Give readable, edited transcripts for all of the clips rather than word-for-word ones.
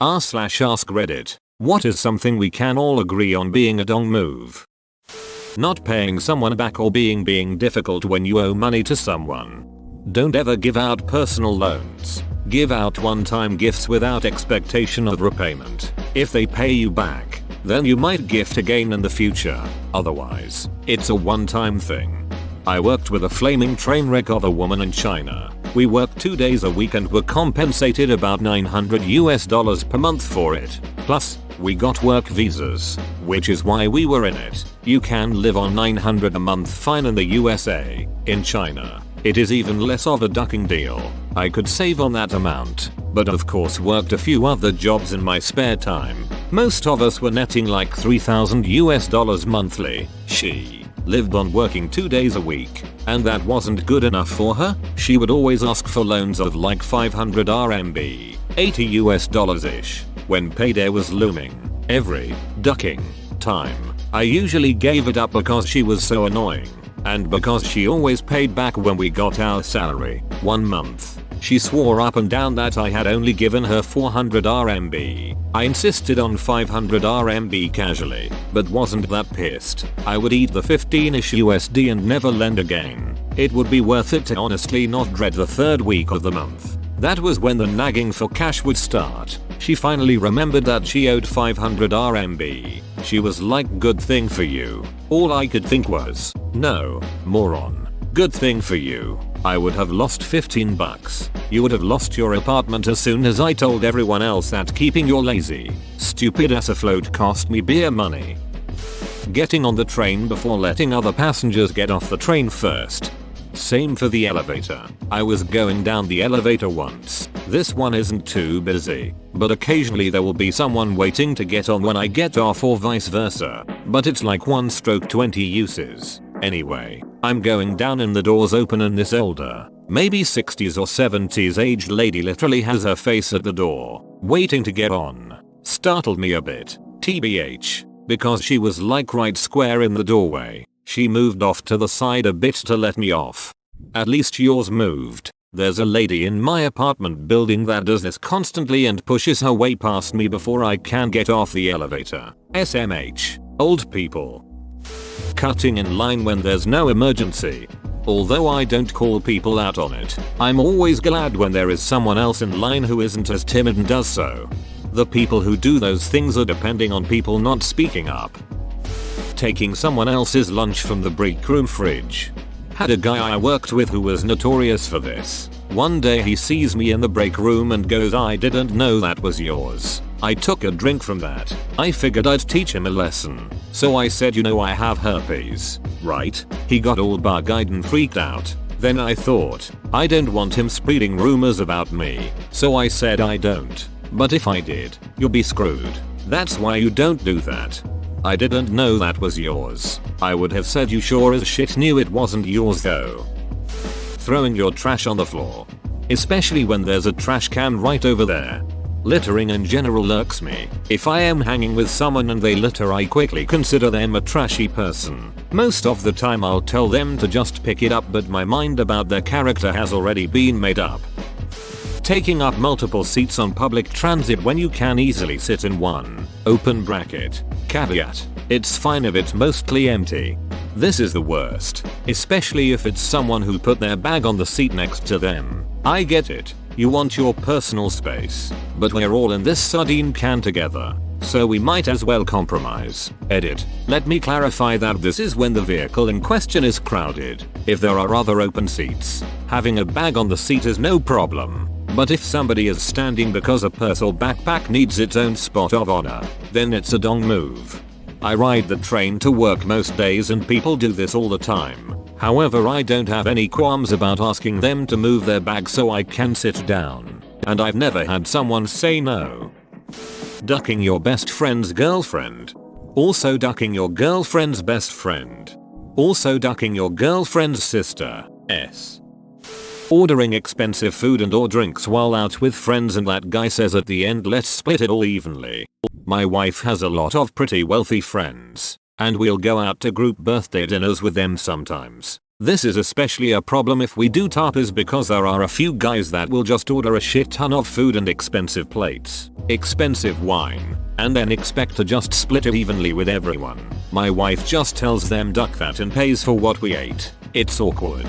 r/ask Reddit. What is something we can all agree on being a dong move? Not paying someone back or being difficult when you owe money to someone. Don't ever give out personal loans. Give out one-time gifts without expectation of repayment. If they pay you back, then you might gift again in the future. Otherwise, it's a one-time thing. I worked with a flaming train wreck of a woman in China. We worked 2 days a week and were compensated about $900 per month for it. Plus, we got work visas, which is why we were in it. You can live on $900 a month fine in the USA. In China, it is even less of a ducking deal. I could save on that amount, but of course worked a few other jobs in my spare time. Most of us were netting like $3,000 monthly. She lived on working 2 days a week, and that wasn't good enough for her. She would always ask for loans of like 500 RMB, $80-ish, when payday was looming. Every ducking time, I usually gave it up because she was so annoying, and because she always paid back when we got our salary. 1 month, she swore up and down that I had only given her 400 RMB. I insisted on 500 RMB casually, but wasn't that pissed. I would eat the 15-ish USD and never lend again. It would be worth it to honestly not dread the 3rd week of the month. That was when the nagging for cash would start. She finally remembered that she owed 500 RMB. She was like, good thing for you. All I could think was, no, moron. Good thing for you. I would have lost 15 bucks. You would have lost your apartment as soon as I told everyone else that keeping your lazy, stupid ass afloat cost me beer money. Getting on the train before letting other passengers get off the train first. Same for the elevator. I was going down the elevator once. This one isn't too busy, but occasionally there will be someone waiting to get on when I get off or vice versa. But it's like 1/20 uses. Anyway, I'm going down and the doors open and this older, maybe 60s or 70s aged lady literally has her face at the door, waiting to get on. Startled me a bit, tbh, because she was like right square in the doorway. She moved off to the side a bit to let me off. At least yours moved. There's a lady in my apartment building that does this constantly and pushes her way past me before I can get off the elevator. SMH. Old people. Cutting in line when there's no emergency. Although I don't call people out on it, I'm always glad when there is someone else in line who isn't as timid and does so. The people who do those things are depending on people not speaking up. Taking someone else's lunch from the break room fridge. Had a guy I worked with who was notorious for this. One day he sees me in the break room and goes, I didn't know that was yours. I took a drink from that. I figured I'd teach him a lesson. So I said, you know I have herpes, right? He got all bug-eyed and freaked out. Then I thought, I don't want him spreading rumors about me. So I said I don't. But if I did, you'll be screwed. That's why you don't do that. I didn't know that was yours. I would have said you sure as shit knew it wasn't yours though. Throwing your trash on the floor. Especially when there's a trash can right over there. Littering in general irks me. If I am hanging with someone and they litter, I quickly consider them a trashy person. Most of the time I'll tell them to just pick it up, but my mind about their character has already been made up. Taking up multiple seats on public transit when you can easily sit in one. Open bracket. Caveat. It's fine if it's mostly empty. This is the worst. Especially if it's someone who put their bag on the seat next to them. I get it. You want your personal space. But we're all in this sardine can together. So we might as well compromise. Edit. Let me clarify that this is when the vehicle in question is crowded. If there are other open seats, having a bag on the seat is no problem. But if somebody is standing because a purse or backpack needs its own spot of honor, then it's a dong move. I ride the train to work most days and people do this all the time. However, I don't have any qualms about asking them to move their bag so I can sit down. And I've never had someone say no. Ducking your best friend's girlfriend. Also ducking your girlfriend's best friend. Also ducking your girlfriend's sister. Ordering expensive food and or drinks while out with friends and that guy says at the end, let's split it all evenly. My wife has a lot of pretty wealthy friends, and we'll go out to group birthday dinners with them sometimes. This is especially a problem if we do tapas because there are a few guys that will just order a shit ton of food and expensive plates, expensive wine, and then expect to just split it evenly with everyone. My wife just tells them duck that and pays for what we ate. It's awkward.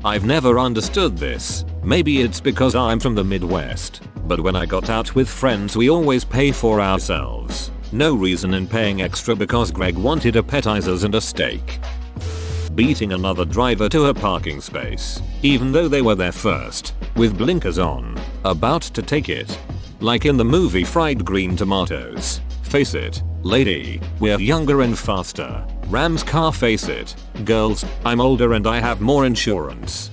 I've never understood this. Maybe it's because I'm from the Midwest, but when I got out with friends we always pay for ourselves. No reason in paying extra because Greg wanted appetizers and a steak. Beating another driver to a parking space, even though they were there first, with blinkers on, about to take it. Like in the movie Fried Green Tomatoes. Face it, lady, we're younger and faster. Ram's car. Face it, girls, I'm older and I have more insurance.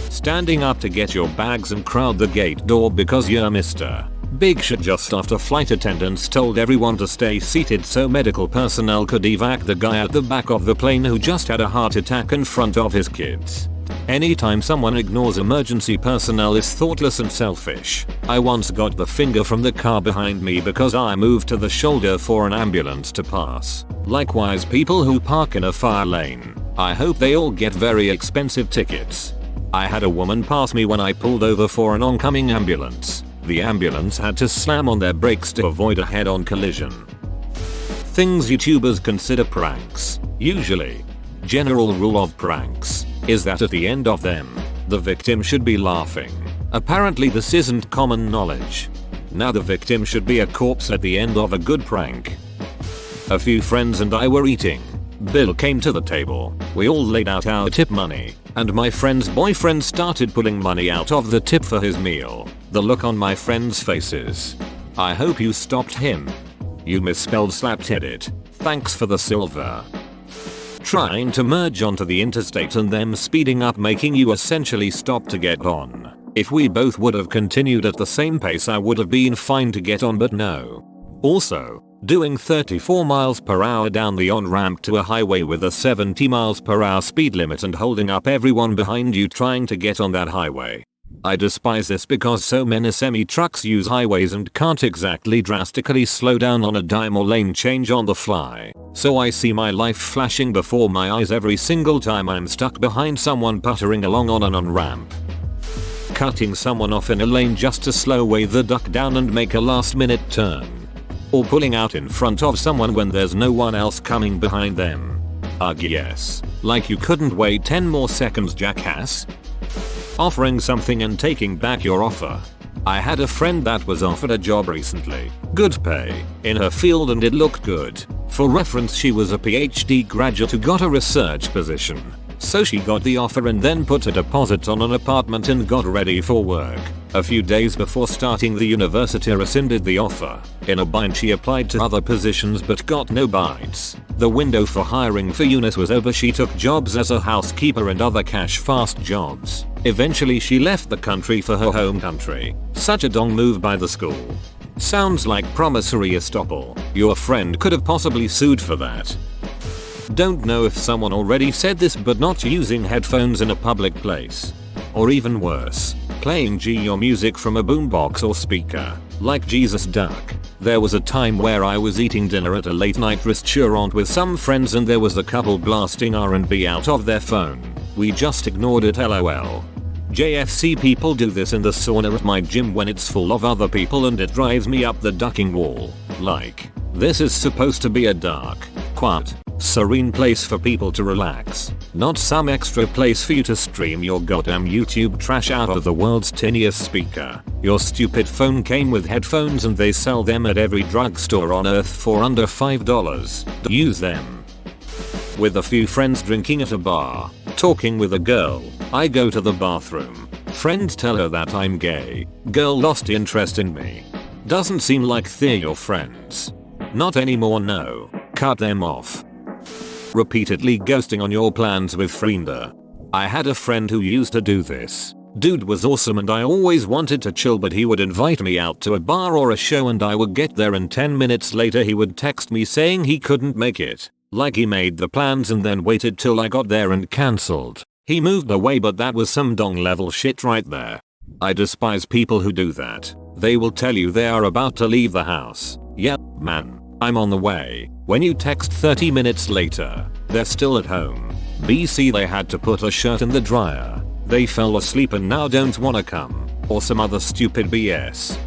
Standing up to get your bags and crowd the gate door because you're Mr. Big shit just after flight attendants told everyone to stay seated so medical personnel could evac the guy at the back of the plane who just had a heart attack in front of his kids. Anytime someone ignores emergency personnel is thoughtless and selfish. I once got the finger from the car behind me because I moved to the shoulder for an ambulance to pass. Likewise, people who park in a fire lane, I hope they all get very expensive tickets. I had a woman pass me when I pulled over for an oncoming ambulance. The ambulance had to slam on their brakes to avoid a head-on collision. Things YouTubers consider pranks. Usually. General rule of pranks is that at the end of them, the victim should be laughing. Apparently this isn't common knowledge. Now the victim should be a corpse at the end of a good prank. A few friends and I were eating. Bill came to the table. We all laid out our tip money, and my friend's boyfriend started pulling money out of the tip for his meal. The look on my friends' faces. I hope you stopped him. You misspelled slapped it. Thanks for the silver. Trying to merge onto the interstate and them speeding up making you essentially stop to get on. If we both would have continued at the same pace I would have been fine to get on, but no. Also, doing 34 miles per hour down the on-ramp to a highway with a 70 miles per hour speed limit and holding up everyone behind you trying to get on that highway. I despise this because so many semi-trucks use highways and can't exactly drastically slow down on a dime or lane change on the fly. So I see my life flashing before my eyes every single time I'm stuck behind someone puttering along on an on-ramp. Cutting someone off in a lane just to slow way the duck down and make a last-minute turn. Or pulling out in front of someone when there's no one else coming behind them. Ugh yes. Like you couldn't wait 10 more seconds, jackass. Offering something and taking back your offer. I had a friend that was offered a job recently. Good pay, in her field and it looked good. For reference, she was a PhD graduate who got a research position. So she got the offer and then put a deposit on an apartment and got ready for work. A few days before starting, the university rescinded the offer. In a bind, she applied to other positions but got no bites. The window for hiring for Eunice was over. She took jobs as a housekeeper and other cash fast jobs. Eventually she left the country for her home country. Such a dong move by the school. Sounds like promissory estoppel. Your friend could have possibly sued for that. Don't know if someone already said this, but not using headphones in a public place. Or even worse, playing your music from a boombox or speaker, like Jesus Duck. There was a time where I was eating dinner at a late night restaurant with some friends and there was a couple blasting R&B out of their phone. We just ignored it, lol. JFC people do this in the sauna at my gym when it's full of other people and it drives me up the ducking wall. Like, this is supposed to be a dark, quiet, serene place for people to relax, not some extra place for you to stream your goddamn YouTube trash out of the world's tiniest speaker. Your stupid phone came with headphones and they sell them at every drugstore on earth for under $5. Use them. With a few friends drinking at a bar, talking with a girl, I go to the bathroom. Friends tell her that I'm gay. Girl lost interest in me. Doesn't seem like they're your friends. Not anymore, no. Cut them off. Repeatedly ghosting on your plans with frienda. I had a friend who used to do this. Dude was awesome and I always wanted to chill, but he would invite me out to a bar or a show and I would get there and 10 minutes later he would text me saying he couldn't make it. Like he made the plans and then waited till I got there and cancelled. He moved away, but that was some dong level shit right there. I despise people who do that. They will tell you they are about to leave the house. Yep, man, I'm on the way. When you text 30 minutes later, they're still at home. BC they had to put a shirt in the dryer. They fell asleep and now don't wanna come. Or some other stupid BS.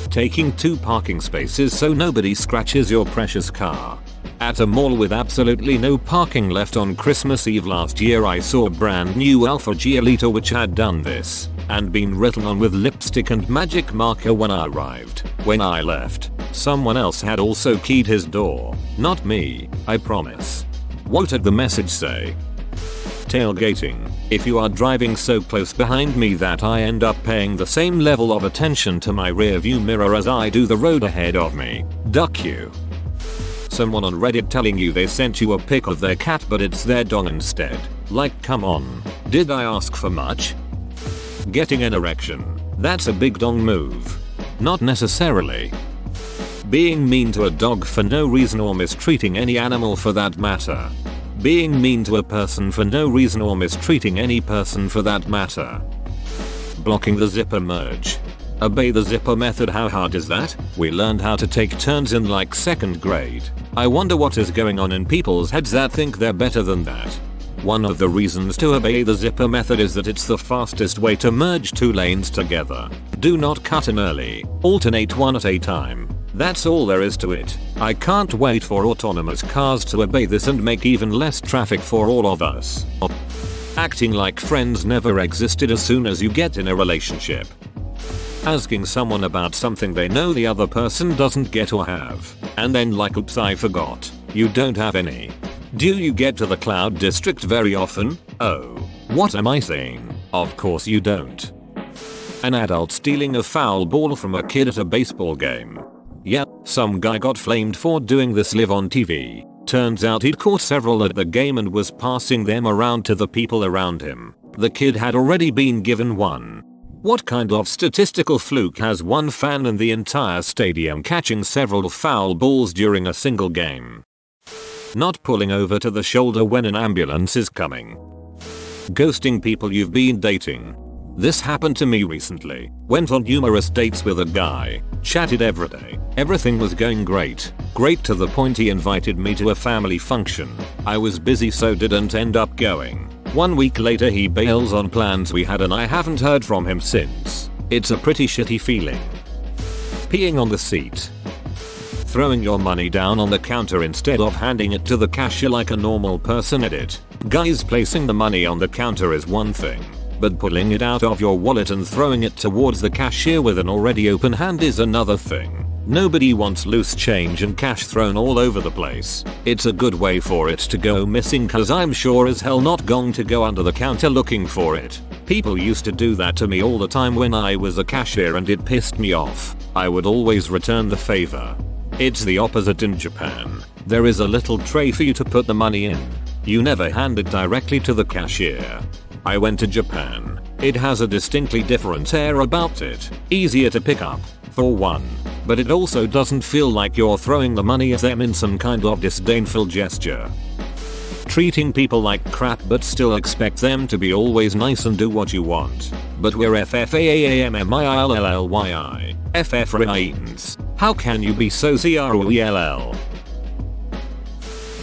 Taking 2 parking spaces so nobody scratches your precious car. At a mall with absolutely no parking left on Christmas Eve last year, I saw a brand new Alfa Giolito which had done this and been written on with lipstick and magic marker when I arrived. When I left, someone else had also keyed his door. Not me, I promise. What did the message say? Tailgating. If you are driving so close behind me that I end up paying the same level of attention to my rear view mirror as I do the road ahead of me, duck you. Someone on Reddit telling you they sent you a pic of their cat but it's their dog instead. Like, come on. Did I ask for much? Getting an erection. That's a big dong move. Not necessarily. Being mean to a dog for no reason or mistreating any animal for that matter. Being mean to a person for no reason or mistreating any person for that matter. Blocking the zipper merge. Obey the zipper method. How hard is that? We learned how to take turns in like 2nd grade. I wonder what is going on in people's heads that think they're better than that. One of the reasons to obey the zipper method is that it's the fastest way to merge 2 lanes together. Do not cut in early. Alternate one at a time. That's all there is to it. I can't wait for autonomous cars to obey this and make even less traffic for all of us. Acting like friends never existed as soon as you get in a relationship. Asking someone about something they know the other person doesn't get or have, and then like, oops, I forgot. You don't have any. Do you get to the Cloud District very often? Oh. What am I saying? Of course you don't. An adult stealing a foul ball from a kid at a baseball game. Yep, some guy got flamed for doing this live on TV. Turns out he'd caught several at the game and was passing them around to the people around him. The kid had already been given one. What kind of statistical fluke has one fan in the entire stadium catching several foul balls during a single game? Not pulling over to the shoulder when an ambulance is coming. Ghosting people you've been dating. This happened to me recently. Went on numerous dates with a guy. Chatted every day. Everything was going great. Great to the point he invited me to a family function. I was busy so didn't end up going. 1 week later he bails on plans we had and I haven't heard from him since. It's a pretty shitty feeling. Peeing on the seat. Throwing your money down on the counter instead of handing it to the cashier like a normal person. Edit. Guys, placing the money on the counter is one thing, but pulling it out of your wallet and throwing it towards the cashier with an already open hand is another thing. Nobody wants loose change and cash thrown all over the place. It's a good way for it to go missing, cause I'm sure as hell not going to go under the counter looking for it. People used to do that to me all the time when I was a cashier and it pissed me off. I would always return the favor. It's the opposite in Japan. There is a little tray for you to put the money in. You never hand it directly to the cashier. I went to Japan. It has a distinctly different air about it. Easier to pick up, for one. But it also doesn't feel like you're throwing the money at them in some kind of disdainful gesture. Treating people like crap but still expect them to be always nice and do what you want. But we're FFAAMMILLLYI. FFRIENS. How can you be so CRUELL?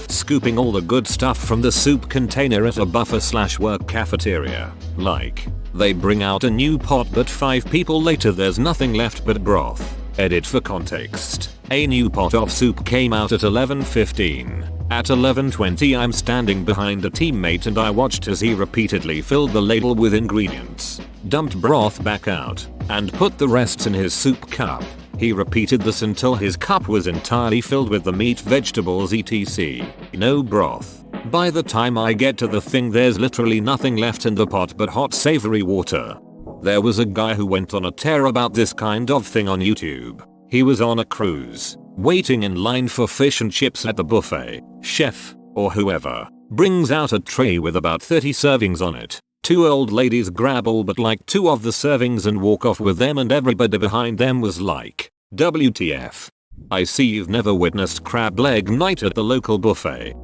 Scooping all the good stuff from the soup container at a buffer/work cafeteria. Like, they bring out a new pot but 5 people later there's nothing left but broth. Edit for context. A new pot of soup came out at 11:15. At 11:20 I'm standing behind a teammate and I watched as he repeatedly filled the ladle with ingredients, dumped broth back out, and put the rest in his soup cup. He repeated this until his cup was entirely filled with the meat, vegetables, etc. No broth. By the time I get to the thing there's literally nothing left in the pot but hot savory water. There was a guy who went on a tear about this kind of thing on YouTube. He was on a cruise, waiting in line for fish and chips at the buffet. Chef, or whoever, brings out a tray with about 30 servings on it. 2 old ladies grab all but like 2 of the servings and walk off with them and everybody behind them was like, WTF. I see you've never witnessed crab leg night at the local buffet.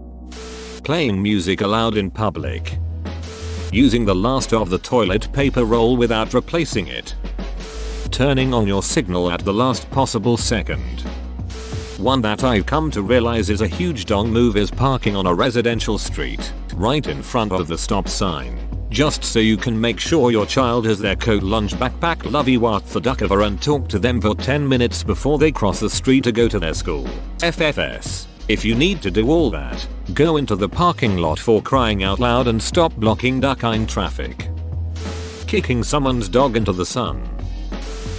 Playing music aloud in public. Using the last of the toilet paper roll without replacing it. Turning on your signal at the last possible second. One that I've come to realize is a huge dong move is parking on a residential street. parked right in front of the stop sign. Just so you can make sure your child has their coat, lunch, backpack, lovey what the duck ever, and talk to them for 10 minutes before they cross the street to go to their school. FFS. If you need to do all that, go into the parking lot for crying out loud and stop blocking duck-ine traffic. Kicking someone's dog into the sun.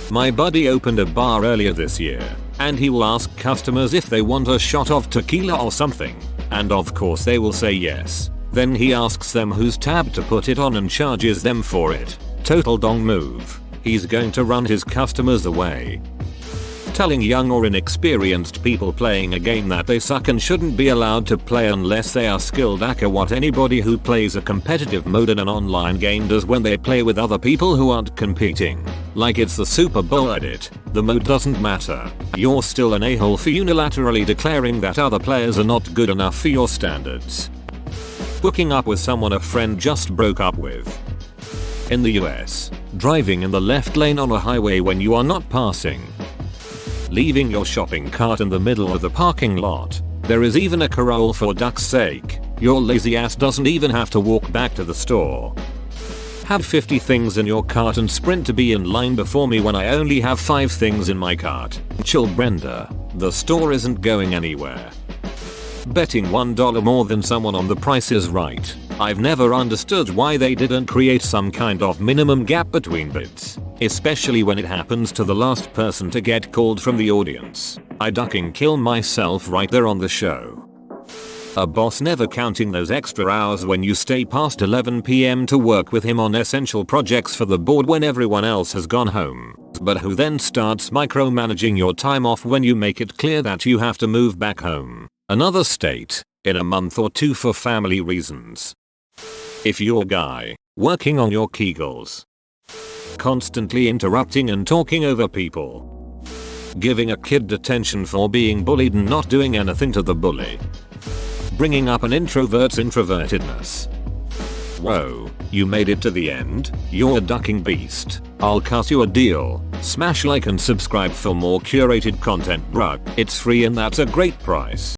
My buddy opened a bar earlier this year, and he will ask customers if they want a shot of tequila or something, and of course they will say yes. Then he asks them whose tab to put it on and charges them for it. Total dong move. He's going to run his customers away. Telling young or inexperienced people playing a game that they suck and shouldn't be allowed to play unless they are skilled at what anybody who plays a competitive mode in an online game does when they play with other people who aren't competing. Like it's the Super Bowl edit. The mode doesn't matter. You're still an a-hole for unilaterally declaring that other players are not good enough for your standards. Hooking up with someone a friend just broke up with. In the US, driving in the left lane on a highway when you are not passing. Leaving your shopping cart in the middle of the parking lot. There is even a corral for duck's sake. Your lazy ass doesn't even have to walk back to the store. Have 50 things in your cart and sprint to be in line before me when I only have 5 things in my cart. Chill, Brenda. The store isn't going anywhere. Betting $1 more than someone on The Price is Right. I've never understood why they didn't create some kind of minimum gap between bids, especially when it happens to the last person to get called from the audience. I ducking kill myself right there on the show. A boss never counting those extra hours when you stay past 11 PM to work with him on essential projects for the board when everyone else has gone home, but who then starts micromanaging your time off when you make it clear that you have to move back home, another state, in a month or two for family reasons. If you're a guy working on your Kegels, constantly interrupting and talking over people, giving a kid detention for being bullied and not doing anything to the bully, bringing up an introvert's introvertedness. Whoa, you made it to the end? You're a ducking beast. I'll cut you a deal. Smash like and subscribe for more curated content, bruh. It's free and that's a great price.